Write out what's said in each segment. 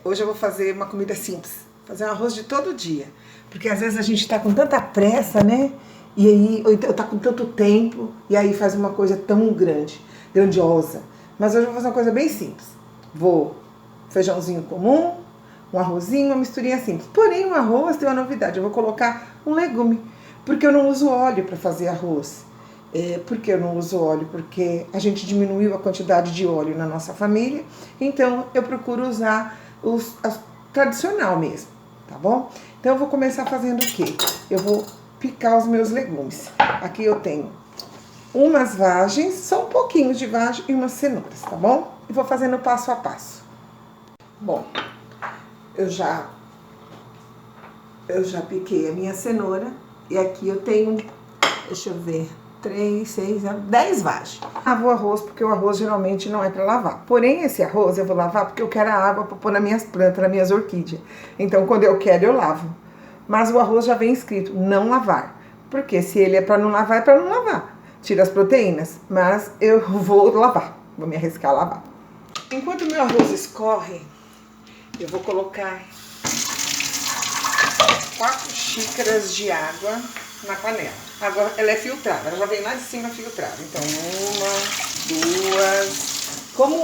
Hoje eu vou fazer uma comida simples, fazer um arroz de todo dia. Porque às vezes a gente tá com tanta pressa, né? E aí, ou então tá com tanto tempo, e aí faz uma coisa tão grandiosa. Mas hoje eu vou fazer uma coisa bem simples. Feijãozinho comum, um arrozinho, uma misturinha simples. Porém, o arroz tem uma novidade, eu vou colocar um legume. Porque eu não uso óleo para fazer arroz. Por que eu não uso óleo? Porque a gente diminuiu a quantidade de óleo na nossa família, então eu procuro usar a tradicional mesmo, tá bom? Então eu vou começar fazendo o quê? Eu vou picar os meus legumes. Aqui eu tenho umas vagens, só um pouquinho de vagem e umas cenouras, tá bom? E vou fazendo passo a passo. Bom, eu já piquei a minha cenoura e aqui eu tenho, deixa eu ver, 3, 6, 10 vagens. Lavo o arroz porque o arroz geralmente não é para lavar. Porém, esse arroz eu vou lavar porque eu quero a água para pôr nas minhas plantas, nas minhas orquídeas. Então, quando eu quero, eu lavo. Mas o arroz já vem escrito não lavar. Porque se ele é para não lavar, é para não lavar. Tira as proteínas, mas eu vou lavar. Vou me arriscar a lavar. Enquanto o meu arroz escorre, eu vou colocar 4 xícaras de água na panela. A água, ela é filtrada, ela já vem lá de cima filtrada. Então, 1, 2. Como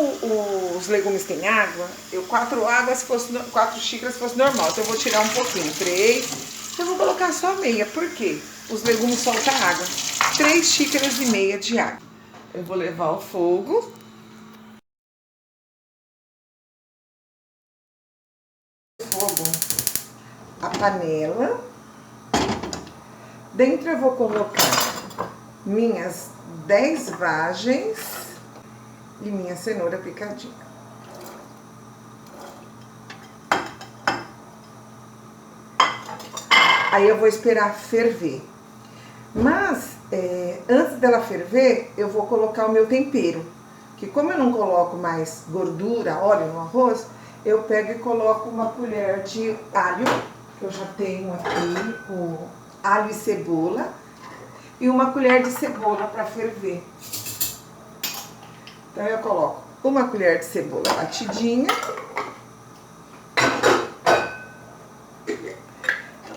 os legumes têm água, 4 xícaras se fosse normal. Então, eu vou tirar um pouquinho, 3. Eu vou colocar só meia, por quê? Os legumes soltam água. 3 xícaras e meia de água. Eu vou levar ao fogo. A panela. Dentro eu vou colocar minhas 10 vagens e minha cenoura picadinha. Aí eu vou esperar ferver. Mas, antes dela ferver, eu vou colocar o meu tempero. Que como eu não coloco mais gordura, óleo no arroz, eu pego e coloco uma colher de alho, que eu já tenho aqui, o alho e cebola, e uma colher de cebola para ferver. Então eu coloco uma colher de cebola batidinha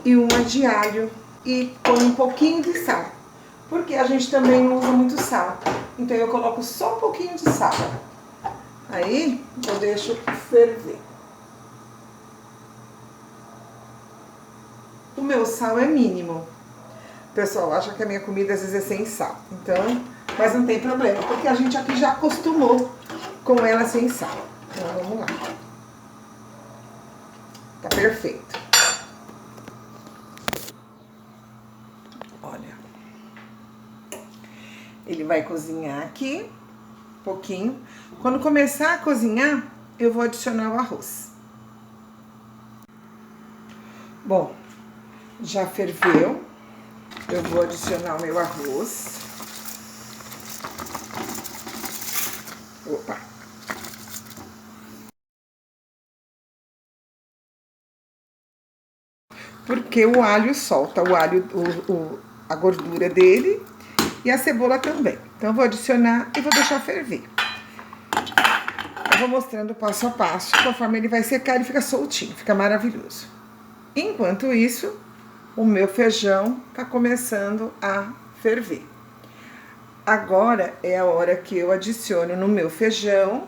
e uma de alho e põe um pouquinho de sal, porque a gente também não usa muito sal, então eu coloco só um pouquinho de sal. Aí eu deixo ferver. O meu sal é mínimo. O pessoal acha que a minha comida às vezes é sem sal. Então, mas não tem problema, porque a gente aqui já acostumou com ela sem sal. Então vamos lá. Tá perfeito. Olha. Ele vai cozinhar aqui um pouquinho. Quando começar a cozinhar, eu vou adicionar o arroz. Bom, já ferveu. Eu vou adicionar o meu arroz. Opa! Porque o alho solta, a gordura dele e a cebola também. Então eu vou adicionar e vou deixar ferver. Eu vou mostrando passo a passo, conforme ele vai secar, ele fica soltinho, fica maravilhoso. Enquanto isso, o meu feijão tá começando a ferver. Agora é a hora que eu adiciono no meu feijão.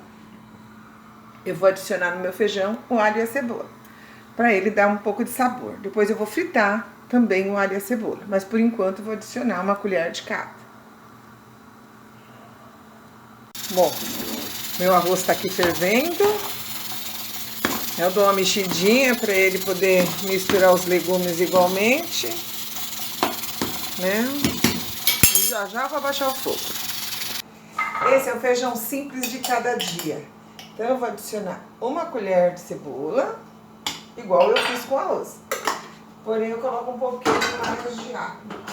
Eu vou adicionar no meu feijão o alho e a cebola, para ele dar um pouco de sabor. Depois eu vou fritar também o alho e a cebola, mas por enquanto eu vou adicionar uma colher de cada. Bom, meu arroz tá aqui fervendo. Eu dou uma mexidinha para ele poder misturar os legumes igualmente, né? E já vou abaixar o fogo. Esse é o feijão simples de cada dia. Então eu vou adicionar uma colher de cebola, igual eu fiz com arroz. Porém eu coloco um pouquinho mais de água.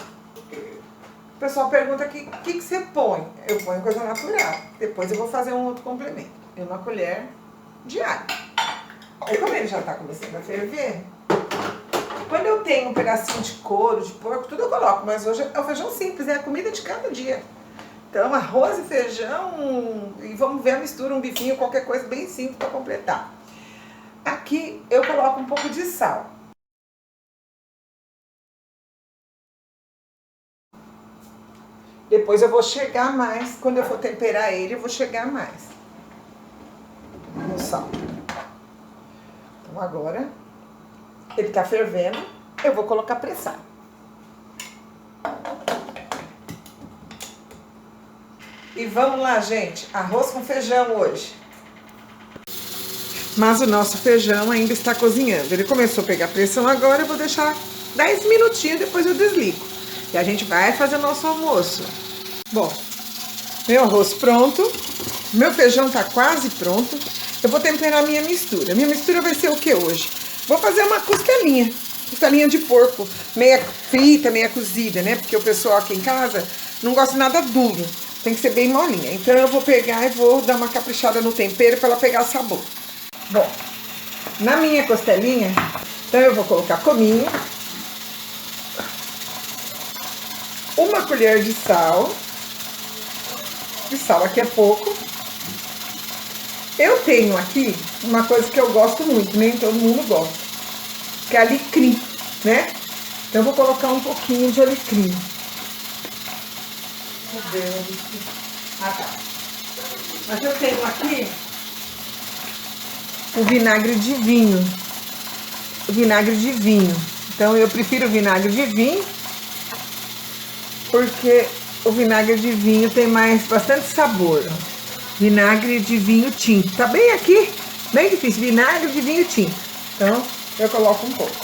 O pessoal pergunta o que você põe. Eu ponho coisa natural. Depois eu vou fazer um outro complemento. E uma colher de alho. Aí como ele já tá começando a ferver, quando eu tenho um pedacinho de couro, de porco, tudo eu coloco. Mas hoje é o feijão simples, é a comida de cada dia. Então arroz e feijão, e vamos ver a mistura, um bifinho, qualquer coisa bem simples para completar. aqui, eu coloco um pouco de sal. Depois eu vou chegar mais, quando eu for temperar ele, eu vou chegar mais no sal. Então agora, ele tá fervendo, eu vou colocar pressão. E vamos lá, gente, arroz com feijão hoje. Mas o nosso feijão ainda está cozinhando. Ele começou a pegar pressão agora, eu vou deixar 10 minutinhos, depois eu desligo. E a gente vai fazer o nosso almoço. Bom, meu arroz pronto, meu feijão tá quase pronto. Eu vou temperar a minha mistura. Minha mistura vai ser o que hoje? Vou fazer uma costelinha de porco, meia frita, meia cozida, né? Porque o pessoal aqui em casa não gosta de nada duro, tem que ser bem molinha. Então eu vou pegar e vou dar uma caprichada no tempero para ela pegar sabor. Bom, na minha costelinha, então eu vou colocar cominho, uma colher de sal aqui é pouco. Eu tenho aqui uma coisa que eu gosto muito, nem todo mundo gosta, que é alecrim, né? Então eu vou colocar um pouquinho de alecrim. Cadê o alecrim? Ah, tá. Mas eu tenho aqui o vinagre de vinho. Então eu prefiro o vinagre de vinho, porque o vinagre de vinho tem bastante sabor. Vinagre de vinho tinto. Tá bem aqui, bem difícil. Vinagre de vinho tinto. Então eu coloco um pouco.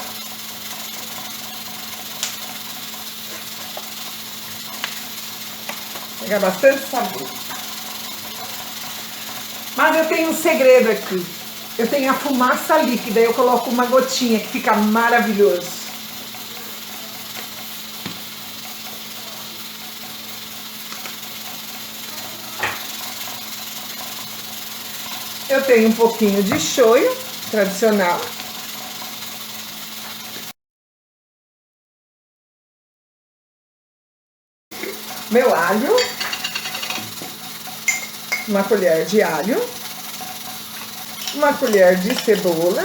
Pega bastante sabor. Mas eu tenho um segredo aqui. Eu tenho a fumaça líquida, eu coloco uma gotinha que fica maravilhoso. Eu tenho um pouquinho de shoyu tradicional. Meu alho. Uma colher de alho. Uma colher de cebola.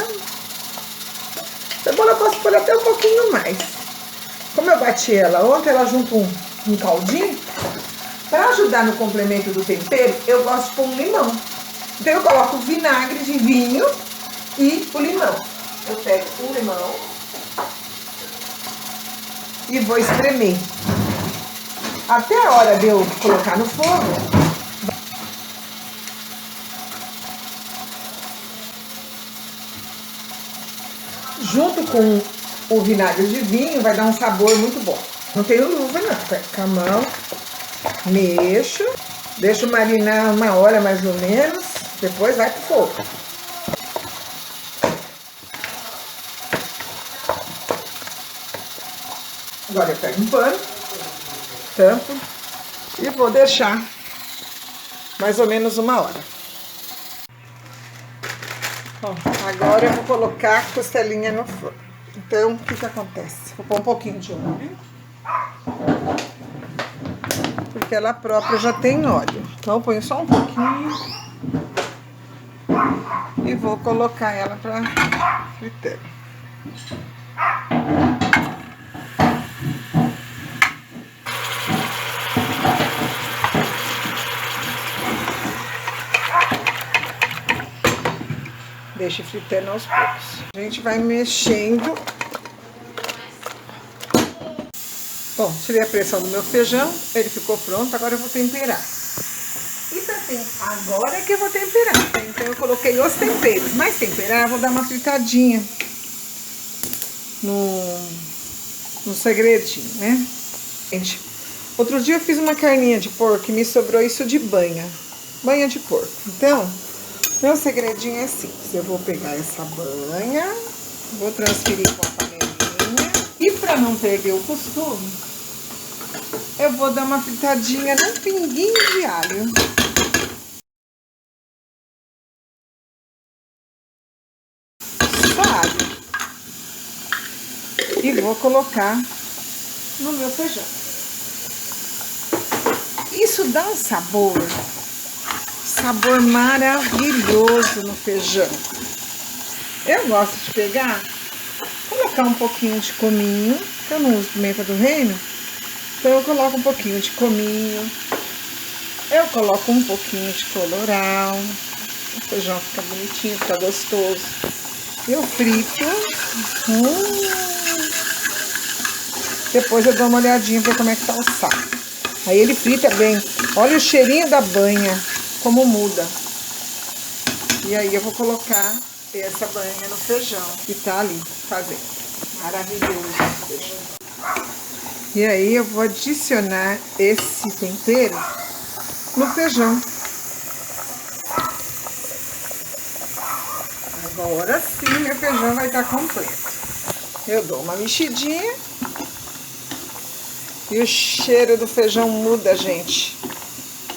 Cebola eu posso pôr até um pouquinho mais. Como eu bati ela ontem, ela junto um caldinho. Para ajudar no complemento do tempero, eu gosto de pôr um limão. Então eu coloco o vinagre de vinho e o limão. Eu pego o limão e vou espremer. Até a hora de eu colocar no fogo. Junto com o vinagre de vinho, vai dar um sabor muito bom. Não tenho luva, não. Pego com a mão, mexo, deixo marinar 1 hora mais ou menos, depois vai pro fogo. Agora eu pego um pano, tampo e vou deixar mais ou menos 1 hora. Bom, agora eu vou colocar a costelinha no forno. Então, o que acontece? Vou pôr um pouquinho de óleo. Porque ela própria já tem óleo. Então, eu ponho só um pouquinho. E vou colocar ela pra fritar. Deixa fritando aos poucos. A gente vai mexendo. Bom, tirei a pressão do meu feijão, ele ficou pronto, agora eu vou temperar. E também, agora é que eu vou temperar. Então eu coloquei os temperos. Mas temperar, eu vou dar uma fritadinha no segredinho, né? Gente, outro dia eu fiz uma carninha de porco e me sobrou isso de banha de porco. Então, meu segredinho é simples. Eu vou pegar essa banha, vou transferir com a panelinha. E para não perder o costume, eu vou dar uma fritadinha num pinguinho de alho. Só alho. E vou colocar no meu feijão. Isso dá um sabor maravilhoso no feijão. Eu gosto de pegar, colocar um pouquinho de cominho, que eu não uso pimenta do reino, então eu coloco um pouquinho de cominho, eu coloco um pouquinho de colorau, o feijão fica bonitinho, fica gostoso. Eu frito, depois eu dou uma olhadinha pra como é que tá o sal. Aí ele frita bem, olha o cheirinho da banha, como muda. E aí eu vou colocar essa banha no feijão, que tá ali, fazendo. Maravilhoso esse feijão. E aí eu vou adicionar esse tempero no feijão. Agora sim, meu feijão vai estar completo. Eu dou uma mexidinha. E o cheiro do feijão muda, gente.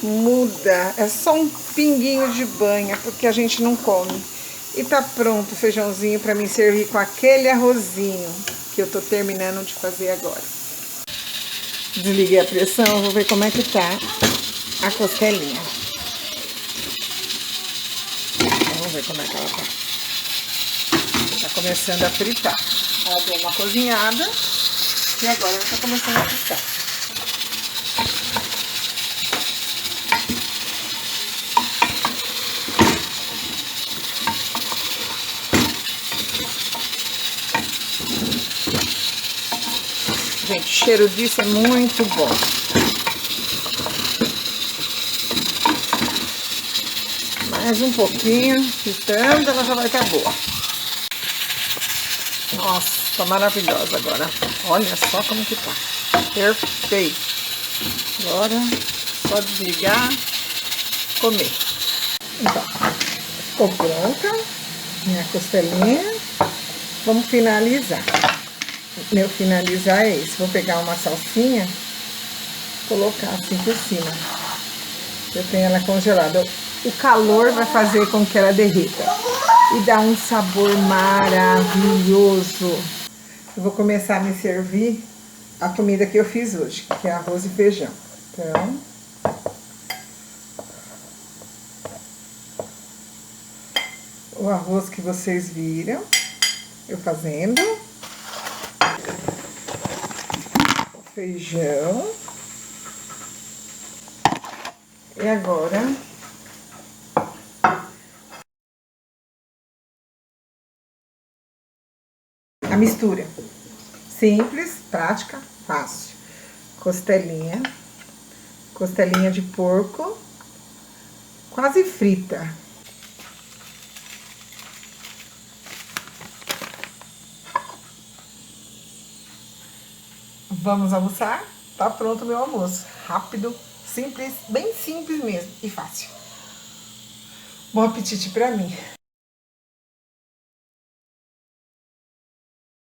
Muda. É só um pinguinho de banha, porque a gente não come. E tá pronto o feijãozinho para mim servir com aquele arrozinho que eu tô terminando de fazer agora. Desliguei a pressão, vou ver como é que tá a costelinha. Vamos ver como é que ela tá. Tá começando a fritar. Ela deu uma cozinhada e agora ela tá começando a fritar. Gente, o cheiro disso é muito bom. Mais um pouquinho, fritando, ela já vai estar boa. Nossa, tá maravilhosa agora. Olha só como que tá. Perfeito. Agora, só desligar, comer. Então, ficou pronta minha costelinha. Vamos finalizar. Meu finalizar é esse. Vou pegar uma salsinha, colocar assim por cima. Eu tenho ela congelada. O calor vai fazer com que ela derreta e dá um sabor maravilhoso. Eu vou começar a me servir a comida que eu fiz hoje, que é arroz e feijão. Então, o arroz que vocês viram eu fazendo, o feijão, e agora a mistura. Simples, prática, fácil. Costelinha de porco, quase frita. Vamos almoçar? Tá pronto o meu almoço. Rápido, simples, bem simples mesmo e fácil. Bom apetite pra mim.